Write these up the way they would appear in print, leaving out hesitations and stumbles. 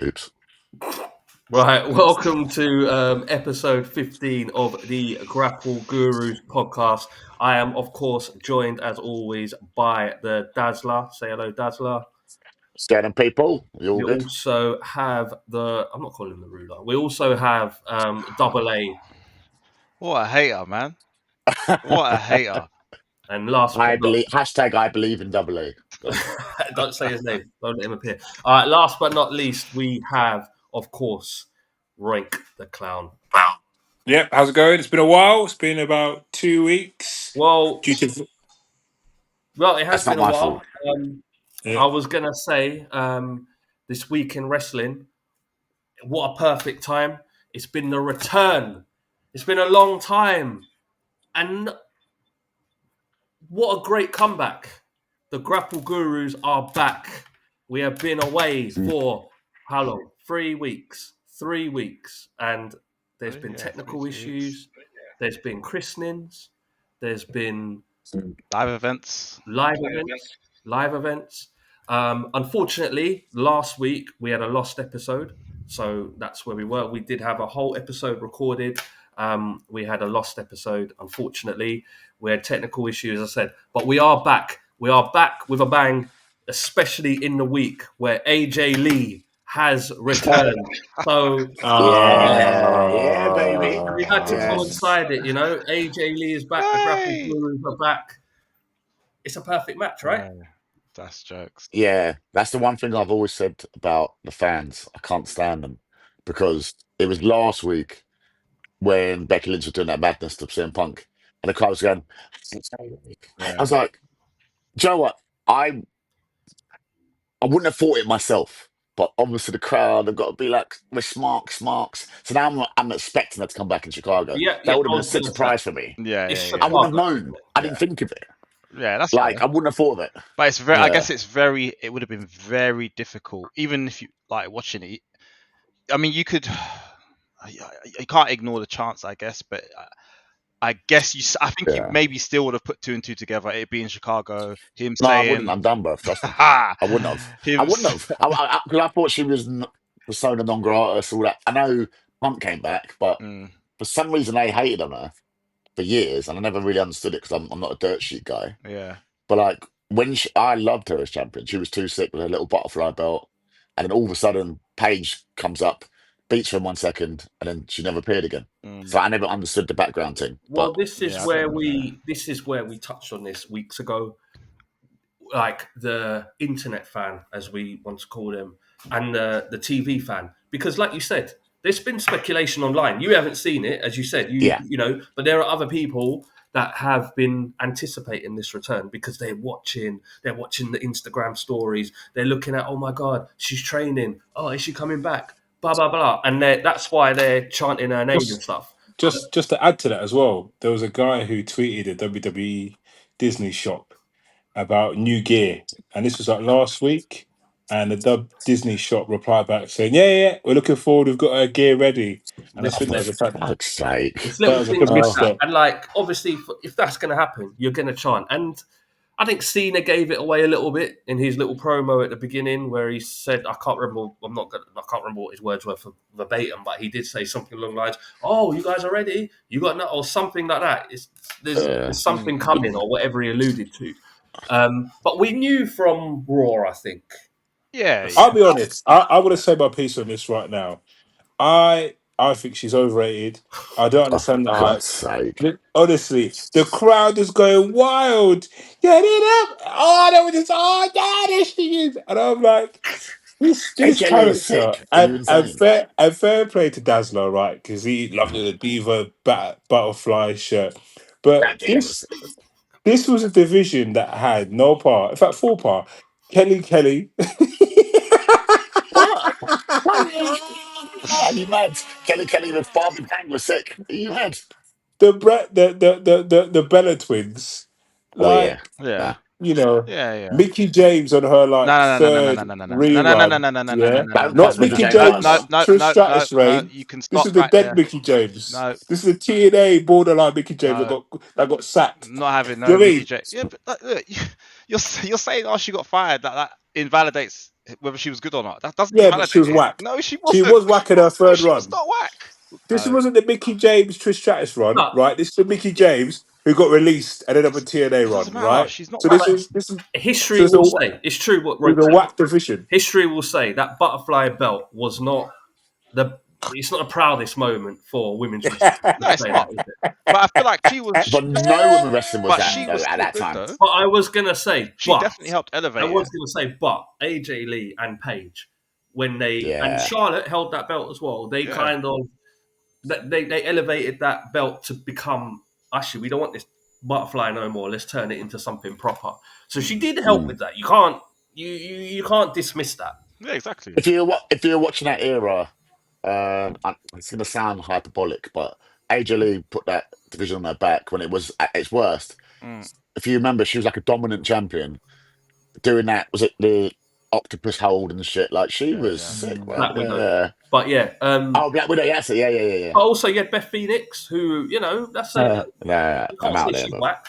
Oops. Right, welcome to episode 15 of the Grapple Gurus podcast. I am, of course, joined as always by the Dazzler. Say hello, Dazzler. Scanning people. You all We good? also have I'm not calling him the ruler. We also have Double A. What a hater, man. What a hater. And last I but not believe I believe in double A. don't say his name. Don't let him appear. All right, last but not least, we have, of course, Roink the Clown. Yep, how's it going? It's been a while. It's been about 2 weeks. Well, Due to it has That's not been a my while. fault. I was going to say this week in wrestling, what a perfect time. It's been the return. It's been a long time. And what a great comeback. The Grapple Gurus are back. We have been away for how long? 3 weeks. 3 weeks. And there's been technical issues. There's been christenings. There's been Live events. Unfortunately, last week we had a lost episode. So that's where we were. We did have a whole episode recorded. We had a lost episode, unfortunately. We had technical issues, as I said. But we are back. We are back with a bang, especially in the week where AJ Lee has returned. So yeah, baby. we had to Yes. coincide it, you know. AJ Lee is back. The Grapple Gurus are back. It's a perfect match, right? Yeah, that's jokes. Yeah, that's the one thing I've always said about the fans. I can't stand them because it was last week when Becky Lynch was doing that madness to CM Punk, and the crowd was going. I was like, do you know what? I wouldn't have thought it myself, but obviously the crowd have got to be like, we're smarks. So now I'm expecting her to come back in Chicago. That would have been a sick surprise for me. Yeah. I wouldn't have known. I didn't think of it. Yeah, that's like fair. I wouldn't have thought of it. But it's very. I guess it's very. It would have been very difficult, even if you like watching it. I mean, you could. You can't ignore the chance, I guess, but I guess you. I think you maybe still would have put 2 and 2 together. It being Chicago, him saying, I wouldn't. I'm done, bro. I wouldn't have. Because I thought she was persona non grata, all that. I know Punk came back, but for some reason they hated on her for years, and I never really understood it because I'm not a dirt sheet guy. Yeah. But like when I loved her as champion, she was too sick with her little butterfly belt, and then all of a sudden Paige comes up, beats her in 1 second, and then she never appeared again. So I never understood the background thing. Well, this is where we touched on this weeks ago, like the internet fan, as we want to call them, and the TV fan, because like you said, there's been speculation online. You haven't seen it, as you said, you know, but there are other people that have been anticipating this return because they're watching the Instagram stories. They're looking at, oh my God, she's training. Oh, is she coming back? Blah, blah, blah. And that's why they're chanting her name and stuff. Just to add to that as well, there was a guy who tweeted a WWE Disney shop about new gear. And this was like last week. And the Disney shop replied back saying, yeah, we're looking forward. We've got our gear ready. And I think that was a fact. It's little things like that. And like, obviously, if that's going to happen, you're going to chant. And I think Cena gave it away a little bit in his little promo at the beginning where he said, I can't remember what his words were for verbatim, but he did say something along the lines, oh, you guys are ready? You got that? Or something like that. There's something coming or whatever he alluded to. But we knew from Raw, I think. Yeah. I'll be honest. I want to say my piece on this right now. I think she's overrated. I don't understand the hype. Honestly, the crowd is going wild. Get it up! Oh, they were just, there she is. And I'm like, this character. And fair play to Dazzler, right? Because he loved the Diva butterfly shirt. But this was a division that had no part. In fact, 4 part. Kelly. Are you mad? Kelly with Barbie Bang was sick. Are you mad? The Bella twins. You know, Mickey James on her third rerun. Not Mickey James. Trish Stratus reign. This is the dead Mickey James. This is the TNA borderline Mickey James that got sacked. Not having no Mickey James. Yeah, but look, you're saying, oh, she got fired. That invalidates whether she was good or not. That doesn't Yeah, but validate she was it. whack. No, she She wasn't. was whack in her No, third she was run. not whack. This wasn't the Mickey James Trish Stratus run, No. right? This is the Mickey James who got released and ended up a TNA It doesn't run, matter. right? She's not So whack. this is History so will say it's true what it was Roink a said. whack division. History will say that butterfly belt was not it's not the proudest moment for women's wrestling. No, it's Say not. that, is it? But I feel like she was. But no women wrestling was But that she though was at still that good time. though. But I was gonna say, She definitely helped I elevate was it. gonna say, but AJ Lee and Paige, when they and Yeah. Charlotte held that belt as well. They Yeah. kind of they elevated that belt to become actually we don't want this butterfly no more. Let's turn it into something proper. So she did help with that. You can't dismiss that. Yeah, exactly. If you're watching that era, it's going to sound hyperbolic, but AJ Lee put that division on her back when it was at its worst. Mm. If you remember, she was like a dominant champion doing that. Was it the octopus hold and shit? Like she was Yeah. sick, man. Black Widow. Yeah. But yeah, Oh, Black Widow. Yes, yeah. but also you had Beth Phoenix, who that's a Nah, you I'm can't say out there, she's man. whack.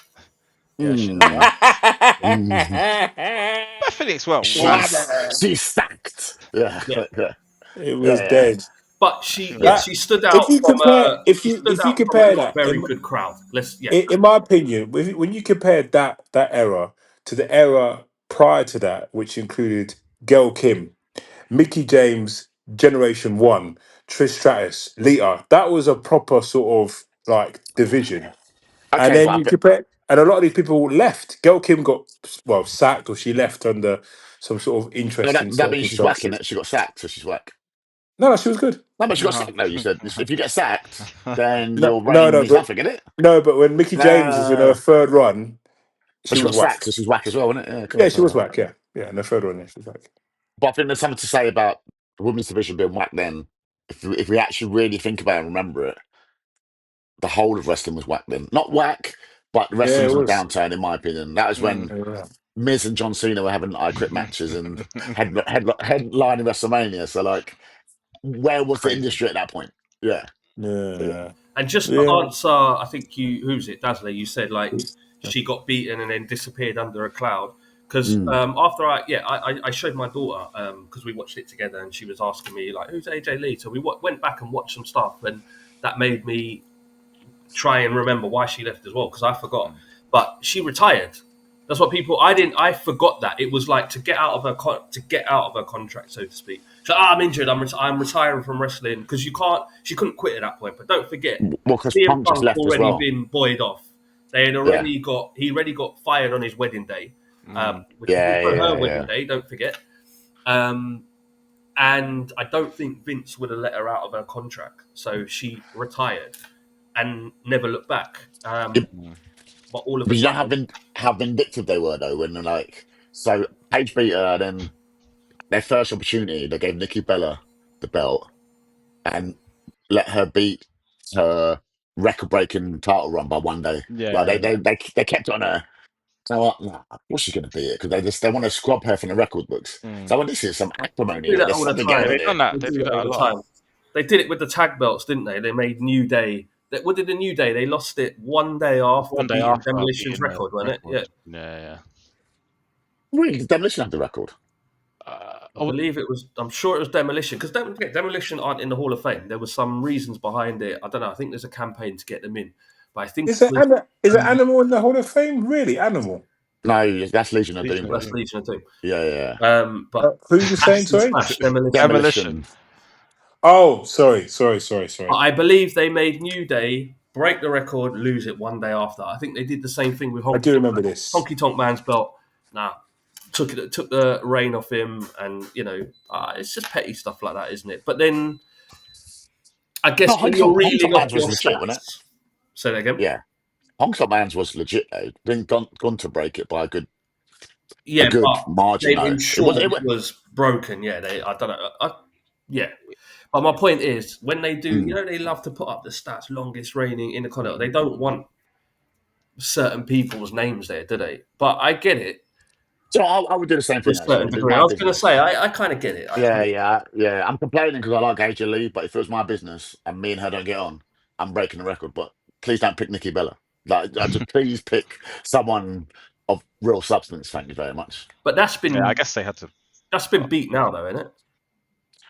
Yeah, she's not whack. Mm. Beth Phoenix, well, She's stacked. Yeah, Yeah. It was yeah. dead. But She she stood out If you from compare, if she you stood out from compare a that, very good crowd. in my opinion, when you compare that era to the era prior to that, which included Gail Kim, Mickey James, Generation One, Trish Stratus, Lita, that was a proper sort of like division. And Okay, then you but compare, and a lot of these people left. Gail Kim got sacked, or she left under some sort of no, interesting that means she's whacking circumstances. it. She got sacked, so she's whack. No, she was good. No, but she got No. sacked. No, you said if you get sacked, then No, your no, reign no, means but nothing, innit? no, but when Mickey James was in her Nah. third run, But she she was got sacked, whack. so she's whack as well, isn't it? Yeah, Yeah, cool. she was whack. Yeah, yeah, in the third run, yeah, she was whack. But I think there's something to say about the women's division being whack then. If we actually really think about it and remember it, the whole of wrestling was whack then. Not whack, but Yeah, wrestling it was on a was. downturn, in my opinion. That was when Yeah. Miz and John Cena were having I Quit matches and headlining WrestleMania. So, like, where was the Crazy. industry at that point? Yeah. Yeah. And just to Yeah. answer, I think who's it, Dazzler? You said like she got beaten and then disappeared under a cloud. Because Mm. after I showed my daughter because we watched it together and she was asking me like, who's AJ Lee? So we went back and watched some stuff and that made me try and remember why she left as well because I forgot. But she retired. That's what people. I forgot that it was like to get out of her contract, so to speak. So I'm injured. I'm retiring from wrestling because you can't. She couldn't quit at that point. But don't forget, Well, because CM Punk just Punk left as already well. been buoyed off. They had Yeah. he already got fired on his wedding day, which Yeah, was her yeah. wedding day. Don't forget. And I don't think Vince would have let her out of her contract, so she retired and never looked back. But all of a But you know sudden, how vindictive they were though when they're like, so Paige beat her, then their first opportunity they gave Nikki Bella the belt and let her beat her record-breaking title run by one day. Like Yeah. they kept it on her. So like, nah, what's she gonna beat it? Because they want to scrub her from the record books. So well, this is some acrimony. do that There's all the something time. going Yeah, on they've here. done that. They They do do that that all a the lot. time. They did it with the tag belts, didn't they? They made New Day. What did the New Day? They lost it one day after One day beating after Demolition's beating the record, wasn't it? Yeah, record. Yeah. Really, did Demolition have the record? I believe it was. I'm sure it was Demolition because Demolition aren't in the Hall of Fame. There was some reasons behind it. I don't know. I think there's a campaign to get them in, but I think Is it Animal in the Hall of Fame? Really, Animal? No, that's Legion of Doom, bro. that's Legion of Doom. Yeah. But Who you saying? Acid Sorry. Smash Demolition. Demolition. Oh, sorry. But I believe they made New Day break the record, lose it one day after. I think they did the same thing with I do remember this. Honky Tonk Man's belt. Took the reign off him, and it's just petty stuff like that, isn't it? But then I guess when you're Honky reeling Tonk off Man's your was legit, wasn't it? stats, say that again. Yeah. Honky Tonk Man's was legit though. Didn't gone to break it by a good Yeah, but margin they though. ensured it was broken. Yeah, I don't know. Yeah. But my point is, when they do, they love to put up the stats, longest reigning Intercontinental. They don't want certain people's names there, do they? But I get it So I would do the same to a thing actually. certain If it's degree. I my was going to business. say, I kind of get it. Yeah. I'm complaining because I like AJ Lee, but if it was my business and me and her don't get on, I'm breaking the record. But please don't pick Nikki Bella. Like, I just please pick someone of real substance. Thank you very much. But that's been Yeah, I guess they had to. That's been beat now, though, isn't it?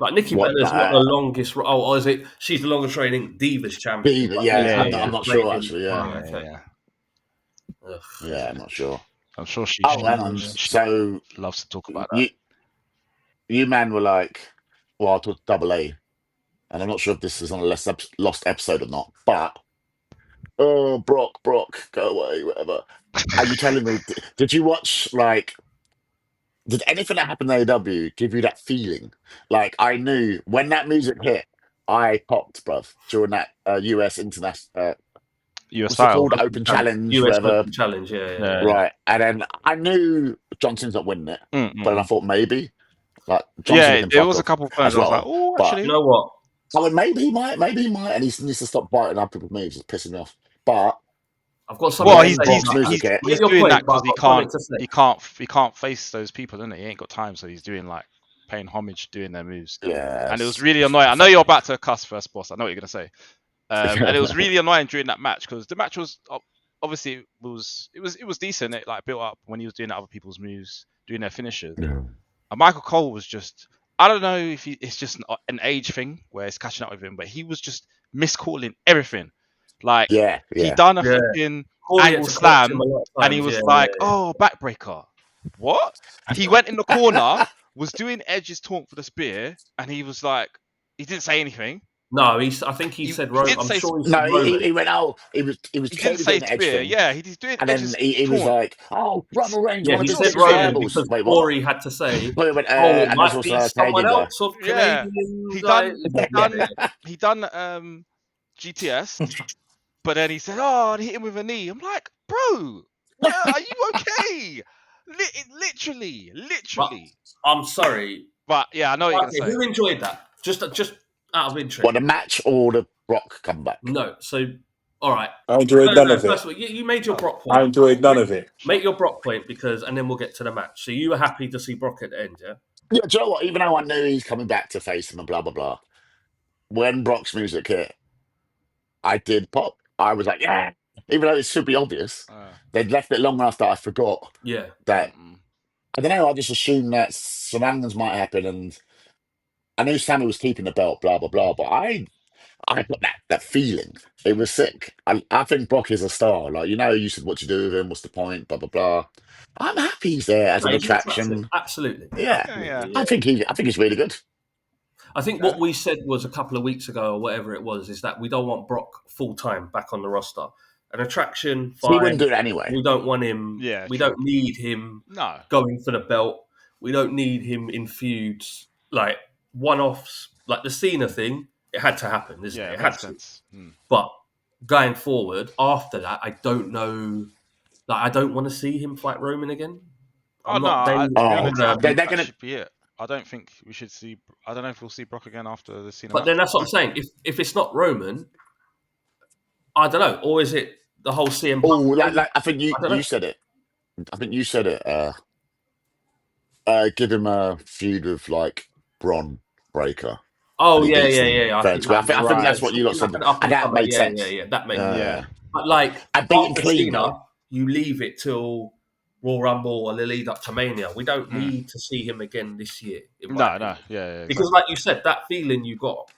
Like Nikki What, Bella's not the longest. Or is it? She's the longest reigning Divas champion. Diva, Like, yeah, Nikki I'm Bella's not sure played in- actually. Yeah, Right, okay. Ugh. yeah, I'm not sure. I'm sure she. Oh, hang on. she So loves to talk about that. you man were like, well, I took Double A, and I'm not sure if this is on a lost episode or not, but oh, Brock, go away, whatever. Are you telling me? Did you watch like? Did anything that happened in AEW give you that feeling? Like I knew when that music hit, I popped, bruv, during that US international. US What's it title. called? Open challenge, US whatever. Open Challenge, yeah. Right, and then I knew Johnson's not winning it, but I thought maybe like Johnson can there fuck was a off couple of as times I was like, well. oh, But actually, You know what? I mean, maybe he might, and he needs to stop biting up with me, just pissing me off. But I've got something well, to he's say. Brock's about music that. hit. Get he's your doing point, that but because I've got something to say. he can't face those people, isn't it? He ain't got time, so he's doing like paying homage, doing their moves. Yeah, And it was really annoying. I know you're about to cuss first, boss. I know what you're gonna say. And it was really annoying during that match because the match was obviously it was decent. It like built up when he was doing other people's moves, doing their finishes. Yeah. And Michael Cole was just, I don't know if it's just an age thing where it's catching up with him, but he was just miscalling everything. Like he done a fucking Corey had angle to correct slam, him a lot of and he times, was yeah, like, yeah. "Oh, backbreaker." What? He went in the corner, was doing Edge's taunt for the spear, and he was like, he didn't say anything. No, I think he said Roman. I'm sure he said No, Roman. he went. Oh, he was He didn't totally say doing the edge spear. thing. Yeah, he's doing And then Edge's he was taunt. like, "Oh, Roman Reigns, Yeah, one he of the said six Roman fireballs." because Wait, what? Corey had to say, Wait, wait, "Oh, it and might there's be also a someone Canadian guy. else of Yeah, Canadian." he done GTS, but then he said, "Oh, and hit him with a knee." I'm like, "Bro, are you okay?" Literally. But I'm sorry. But yeah, I know what you're gonna say. Who enjoyed that? Just out of interest. What, the match or the Brock comeback? No. So, all right. I enjoyed none of it. First of all, you made your Brock point. I enjoyed none of it. Make your Brock point and then we'll get to the match. So you were happy to see Brock at the end, yeah? Yeah, do you know what? Even though I knew he's coming back to face him and blah blah blah, when Brock's music hit, I did pop. I was like, yeah. Even though it should be obvious, they'd left it long enough that I forgot. Yeah. That I don't know. I just assumed that shenanigans might happen, and I knew Sami was keeping the belt, blah blah blah. But I got that feeling. It was sick. I think Brock is a star. Like, you said what you do with him. What's the point? Blah blah blah. I'm happy he's there as an attraction. Absolutely. Yeah. I think he's really good. I think what we said was a couple of weeks ago or whatever it was is that we don't want Brock full time back on the roster. An attraction, fine. He wouldn't do it anyway. We don't want him. Yeah, we don't need him going for the belt. We don't need him in feuds like one-offs, like the Cena thing. It had to happen, isn't it? It had to. But going forward, after that, I don't know. Like, I don't want to see him fight Roman again. They're gonna be it. I don't think we should see. I don't know if we'll see Brock again after the Cena. But then that's what I'm saying. If it's not Roman, I don't know. Or is it the whole CM? Oh, like I think you said it. I think you said it. Give him a feud with like Braun Breaker. Oh yeah. I think that's what you lot said, and that made sense. Yeah, that made sense. But like, I beat him clean. Cena, you leave it till Royal Rumble or the lead up to Mania. We don't need to see him again this year. No. Because like you said, that feeling you got,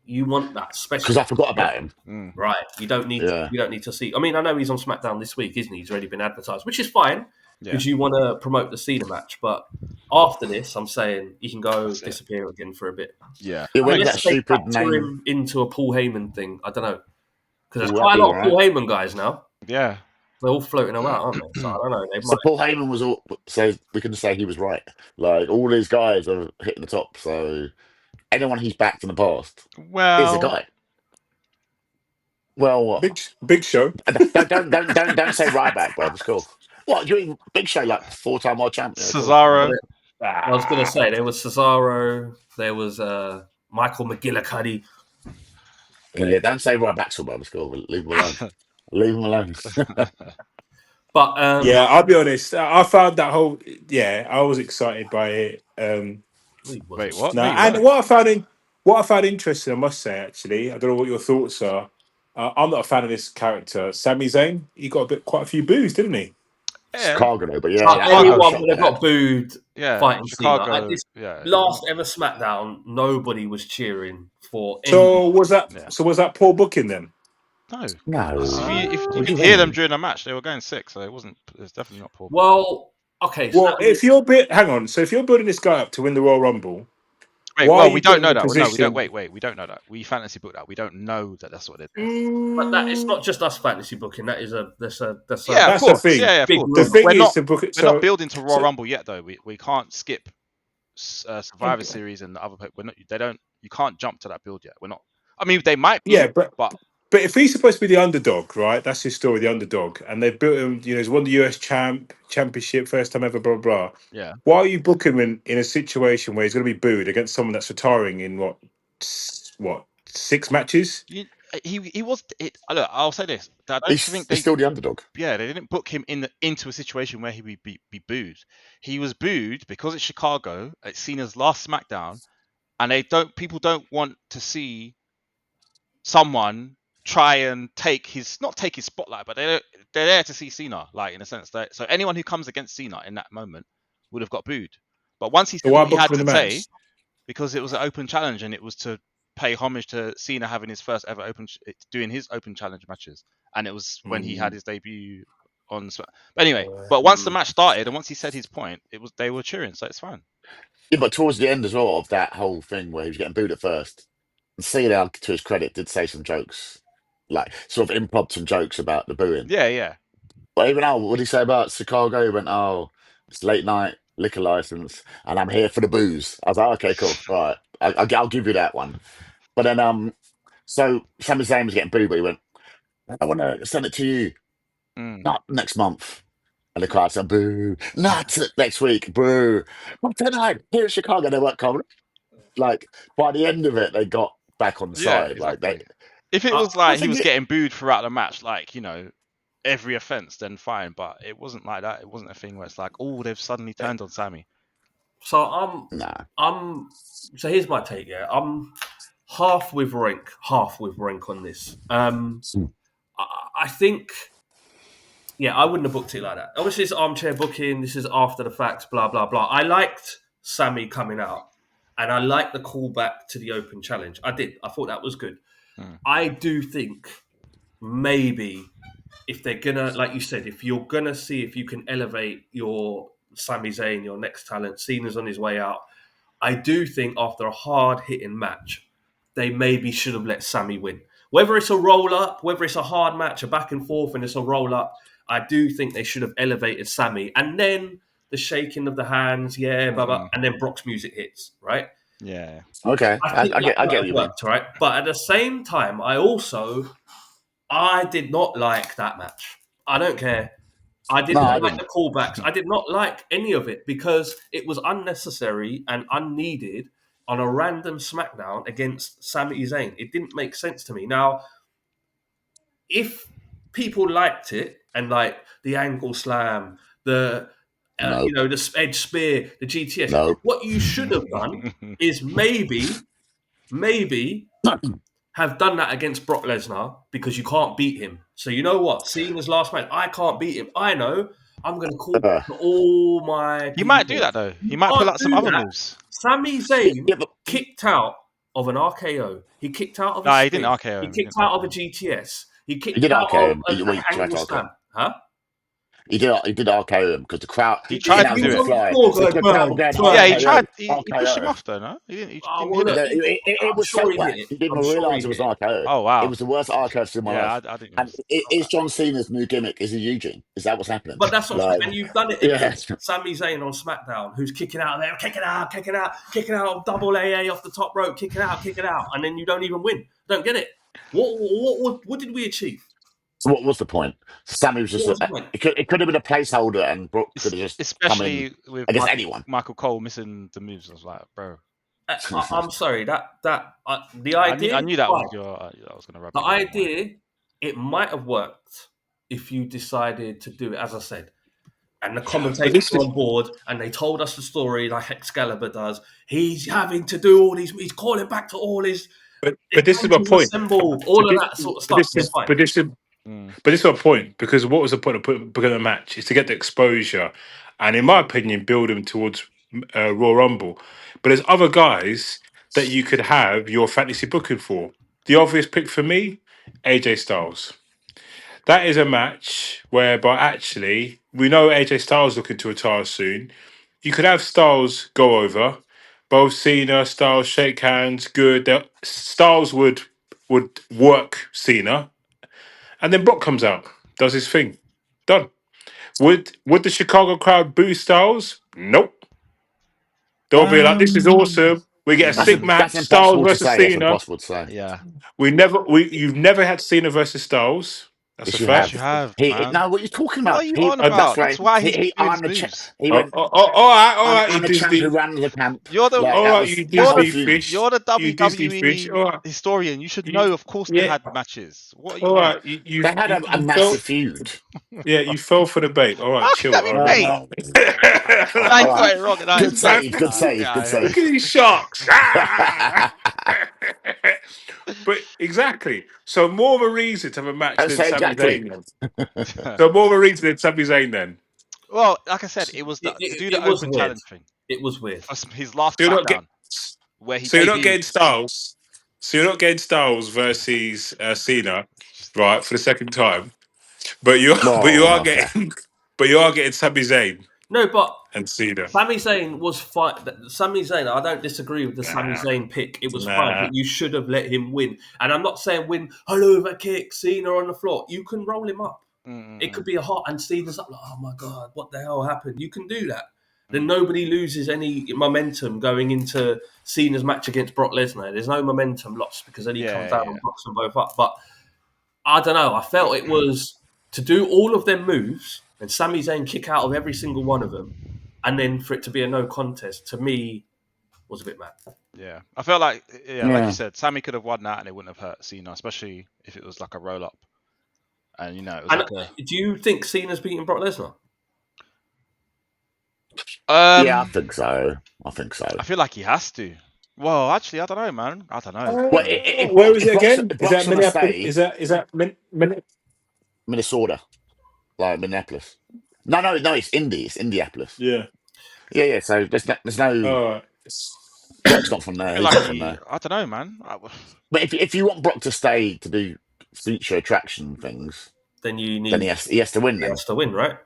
you want that special. Because I forgot about him. Right. You don't need to see. I mean, I know he's on SmackDown this week, isn't he? He's already been advertised, which is fine because you want to promote the Cena match. But after this, I'm saying he can go disappear again for a bit. Yeah. Let's factor him into a Paul Heyman thing. I don't know. Because there's quite a lot of Paul Heyman guys now. Yeah. They're all floating around, aren't they? So I don't know. So Paul Heyman was all. So we can say he was right. Like, all these guys are hitting the top. So anyone he's backed in the past is a guy. Well, what? Big Show. Don't say Ryback, bro. It's cool. What, you mean Big Show, like 4-time world champion? Cesaro. I was going to say there was Cesaro. There was Michael McGillicuddy. Yeah, don't say Ryback, bro. It's cool. Leave him alone. Leave him alone. But yeah, I'll be honest. I found that whole. Yeah, I was excited by it. Wait, what? No, and what I found interesting, I must say, actually, I don't know what your thoughts are. I'm not a fan of this character, Sami Zayn. He got quite a few boos, didn't he? Chicago, though, but yeah, But I anyone was shocked would have by that. got booed fighting Cena. At Chicago. this Yeah. last ever SmackDown, nobody was cheering for any. So was that poor booking then? No. No. If you What do could you hear them mean? during the match, they were going sick, so it was definitely not poor. Well, okay. So Well, if you're hang on. So if you're building this guy up to win the Royal Rumble, Wait, why are well, you we don't putting him know in a that. No, we don't. position? Wait, we don't know that. We fantasy booked that. We don't know that that's what they're doing. but that it's not just us fantasy booking. That is that's a Yeah, of That's the course. thing. Yeah, of big course. The rumor. thing is to book it. We're not So building to Royal Rumble yet, though. We can't skip Survivor Series and the other. We're not. They don't. You can't jump to that build yet. We're not. I mean, they might be, yeah, but but if he's supposed to be the underdog, right? That's his story, the underdog, and they've built him. You know, he's won the US championship, first time ever, blah blah. yeah. Why are you booking him in a situation where he's going to be booed against someone that's retiring in what 6 matches? He was. Look, I'll say this. I don't think He's still the underdog. Yeah, they didn't book him into a situation where he would be booed. He was booed because it's Chicago. It's Cena's last SmackDown, and people don't want to see someone try and not take his spotlight, but they're there to see Cena, like in a sense. So anyone who comes against Cena in that moment would have got booed. But once he So said why what he book had him in to the say, match? because it was an open challenge and it was to pay homage to Cena having his first ever doing his open challenge matches, and it was when he had his debut on. But anyway, but once the match started and once he said his point, they were cheering, so it's fine. Yeah, but towards the end as well of that whole thing where he was getting booed at first, Cena, to his credit, did say some jokes, like sort of improv some jokes about the booing. Yeah. But even now, what did he say about Chicago? He went, "Oh, it's late night liquor license, and I'm here for the booze." I was like, "Okay, cool, all right, I'll give you that one." But then, so Sami Zayn was getting booed, but he went, "I want to send it to you, not next month." And the crowd said, "Boo!" Not next week, boo. Well, tonight here in Chicago, they weren't coming. Like by the end of it, they got back on Yeah, side. Like exactly. they, If it I was like he think was getting booed throughout the match, like every offense, then fine. But it wasn't like that. It wasn't a thing where it's like, oh, they've suddenly turned on Sami. So nah. So here's my take. Yeah, I'm half with Roink on this. I think. Yeah, I wouldn't have booked it like that. Obviously, it's armchair booking. This is after the fact, blah, blah, blah. I liked Sami coming out, and I liked the callback to the open challenge. I did. I thought that was good. I do think maybe if they're going to, like you said, if you're going to see if you can elevate your Sami Zayn, your next talent, Cena's on his way out, I do think after a hard-hitting match, they maybe should have let Sami win. Whether it's a roll-up, whether it's a hard match, a back and forth, and it's a roll-up, I do think they should have elevated Sami. And then the shaking of the hands, yeah, blah, blah, and then Brock's music hits, right? Yeah. Okay, I think I that get might what have you mean. worked, right? But at the same time, I did not like that match. I don't care. I No, didn't I like didn't. the callbacks. I did not like any of it because it was unnecessary and unneeded on a random SmackDown against Sami Zayn. It didn't make sense to me. Now, if people liked it and like the angle slam, the No, the edge spear, the GTS, no. what you should have done is maybe have done that against Brock Lesnar because you can't beat him. So you know what? Seeing his last match, I can't beat him. I know. I'm going to call Uh, to all my He might do people. that though. He You might pull can't out some do other that. moves. Sami yeah, Zayn yeah, but kicked out of an RKO. He kicked out of a Nah, he didn't spear. RKO He him. He kicked didn't out of RKO a him. GTS. He he kicked did out RKO of him. an Wait, try angle to RKO. slam. Huh? He did RKO him because the crowd, He Yeah, tried Cena to he was do was on the it. on the fly. floor The going, crowd were bang, going Yeah, he bang. tried. RKO, He pushed him RKO. off though. No, he didn't. He Oh, didn't well, hit look, him. It I'm was so sure he hit wet. it. He didn't I'm even sure realise he it hit was it. RKO. Oh It wow. was the worst RKO I've seen in my Yeah, life. I didn't. And is John Cena's new gimmick? Is he Eugene? Is that what's happening? But that's what I'm Like, saying. And you've done it yeah. against Sami Zayn on SmackDown, who's kicking out there, kicking out, double AA off the top rope, kicking out, and then you don't even win. Don't get it. What did we achieve? So what was the point? Sammy was just What was the point? it could have been a placeholder, and Brooke could have just come in Especially with against anyone. Michael Cole missing the moves. I was like, bro. I'm sorry. The I idea, knew that was fine. I was gonna rub The you the wrong way. idea, it might have worked if you decided to do it, as I said. And the commentators were on board and they told us the story like Excalibur does. He's having to do all these, he's calling back to all his But this is my Avengers point. assemble, all of that sort of stuff. Yeah, fine. But it's not a point, because what was the point of putting the match? Is to get the exposure, and in my opinion, build them towards Royal Rumble. But there's other guys that you could have your fantasy booking for. The obvious pick for me, AJ Styles. That is a match whereby actually we know AJ Styles looking to retire soon. You could have Styles go over, both Cena, Styles shake hands, good. Styles would work Cena, and then Brock comes out, does his thing, done. Would the Chicago crowd boo Styles? Nope. They'll be like, "This is awesome. We get a sick match, That's Styles impossible to versus say. That's Cena." impossible to say. Yeah. You've never had Cena versus Styles. That's a Yes, you Yes, fact. you have. have, He man. no, what are you talking What about? are you on That's about? right. That's why he's He doing I'm his the moves. he Oh, went. all right, I'm you the champ who Disney. ran the camp. You're the Like All right, you that you're whole the Disney feud. fish. you're the You Disney fish. WWE All right, historian. You should you, know, of course, they yeah. had matches. What are you All on? right, They had a you fell. massive feud. Yeah, you fell for the bait. All right, How can chill. that All be right. bait? Oh, I all got right. it wrong. No, Good it's fake. save. Good save. Good Yeah, Look save. at these sharks. Ah! But exactly. So more of a reason to have a match Don't than say Sami exactly. Zayn. Then. yeah. So more of a reason than Sami Zayn. Then. Well, like I said, it was It, to it, do the it was open weird. challenge thing It was weird. for his last So you're not get. SmackDown, where he So you're not debuted. getting Styles. So you're not getting Styles versus Cena, right, for the second time. But you Oh, are okay. getting but you are getting Sami Zayn No, but and Cena. Sami Zayn was fine. Sami Zayn, I don't disagree with the Sami Nah, Zayn pick. It was fine, nah. but you should have let him win. And I'm not saying win an over kick, Cena on the floor. You can roll him up. It could be a hot, and Cena's up like, oh my God, what the hell happened? You can do that. Then nobody loses any momentum going into Cena's match against Brock Lesnar. There's no momentum lost because then he comes down Yeah. and blocks them both up. But I don't know. I felt it was to do all of them moves and Sami Zayn kick out of every single one of them, and then for it to be a no contest, to me, was a bit mad. Yeah, I felt like, like you Yeah. said, Sammy could have won that and it wouldn't have hurt Cena, especially if it was like a roll up. And it was And like a. do you think Cena's beating Brock Lesnar? Yeah, I think so. I think so. I feel like he has to. Well, actually, I don't know, man. I don't know. Well, Where is if it again? If Is Brock's that gonna Minneapolis? stay, Is that Minnesota, like Minneapolis. No, it's Indy. It's Indianapolis. Yeah. Yeah. So there's no All right. Brock's not from I there. feel He's like not from there. I don't know, man. But if you want Brock to stay to do future attraction things, Then you then need he has to win. he Then has to win, right?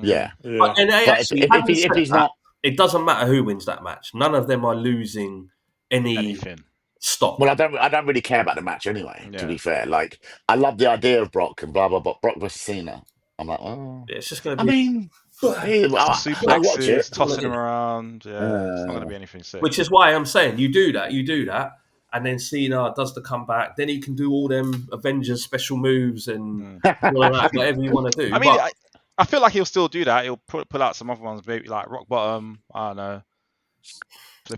yeah. Yeah. And they But actually, having if said he's that, not, it doesn't matter who wins that match. None of them are losing any anything. stock. well, I don't really care about the match anyway. To Yeah. be fair, like I love the idea of Brock and blah blah blah. Brock versus Cena. I'm like, oh, It's just going I to be, mean, hey, I'll watch Suplexes, it. tossing him around. Yeah, it's not going to be anything sick. which is why I'm saying you do that, and then Cena does the comeback. Then he can do all them Avengers special moves and all of that, whatever you want to do. I mean, but I feel like he'll still do that. He'll pull out some other ones, maybe like rock bottom. I don't know.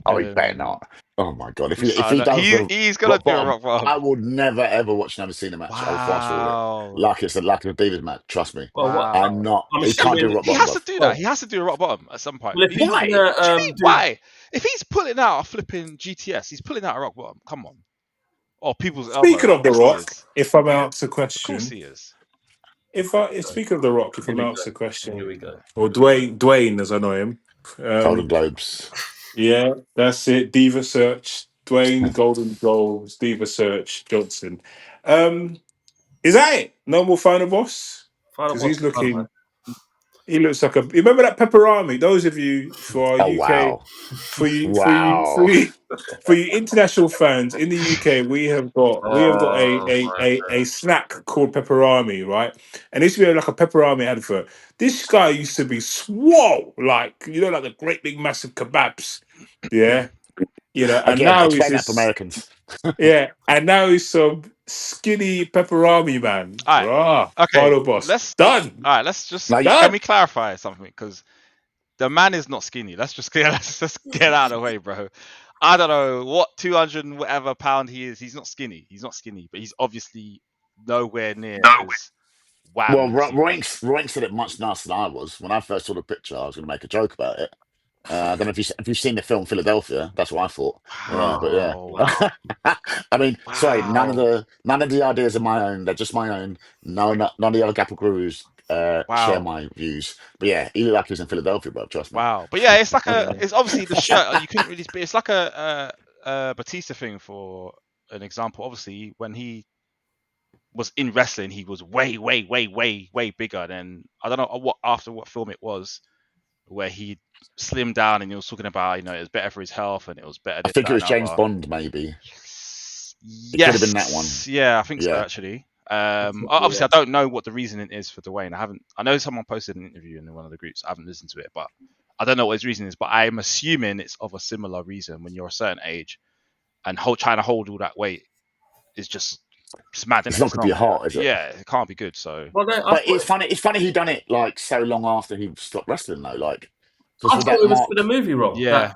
Oh, he better not. Oh my god! If I he know. does the He's gonna rock do a bottom, rock bottom. I would never ever watch another Cena match. I'll fast forward it. Wow. Like it's a David match. Trust me. well, what, I'm not. I'm He can't do assuming rock He bottom. has to Bruv. do that. He has to do a rock bottom at some point. well, if he's Why? gonna, What do you mean, why? If he's pulling out a flipping GTS, he's pulling out a rock bottom. Come on. Or people's elbow. Speaking of The Of course he Rock, is. if I'm asked a Of course question, he is. if speaking of The Rock, if Here I'm we asked go. a question, Here we go. or Dwayne as I know him, Golden Globes. yeah, that's it. Diva Search, Dwayne Golden Globes, Diva Search Johnson. Is that it? No more Final Boss? Final Because boss he's is done, man. looking. He looks like a. You remember that pepperami? Those of you for our Oh UK, wow! Wow! for you international fans in the UK, we have got a snack called pepperami, right? And this used to be like a pepperami advert. This guy used to be swole, like like the great big massive kebabs, yeah. And Again, now he's explain that for this, Americans. yeah, and now he's some skinny pepperami man. All right. Rah, Okay. Final Boss done. All right. Let's just. Now, Done. Can we clarify something? Because the man is not skinny. Let's just get out of the way, bro. I don't know what 200 and whatever pound he is. He's not skinny. But he's obviously nowhere near as well, wham as you guys. Roink said it much nicer than I was. When I first saw the picture, I was going to make a joke about it. I don't know if you've seen the film Philadelphia. That's what I thought. Yeah, but yeah. Wow. Wow. I mean, sorry, Wow. none of the ideas are my own. They're just my own. No, none of the other Gapple Gurus share Wow. my views. But yeah, he looked like he was in Philadelphia, bro. Trust me. Wow. But yeah, it's like Yeah. it's obviously the shirt. You couldn't really. It's like a Batista thing for an example. Obviously, when he was in wrestling, he was way, way, way, way, way bigger than I don't know what film it was where he slimmed down and he was talking about it was better for his health and it was better I this, think it that, was and James other. Bond, maybe. It could have been that one. Yes, yeah, I think so Yeah. actually. Possibly, Obviously, yeah. I don't know what the reasoning is for Dwayne. I know someone posted an interview in one of the groups. I haven't listened to it, but I don't know what his reason is. But I'm assuming it's of a similar reason. When you're a certain age and trying to hold all that weight is just it's mad, isn't It's it? not It's good for not. your heart, is it? Yeah, it can't be good. So Well, no, But it's funny. It's funny he done it like so long after he stopped wrestling, though. Like, because I with thought that it was for the Mark, movie role. yeah,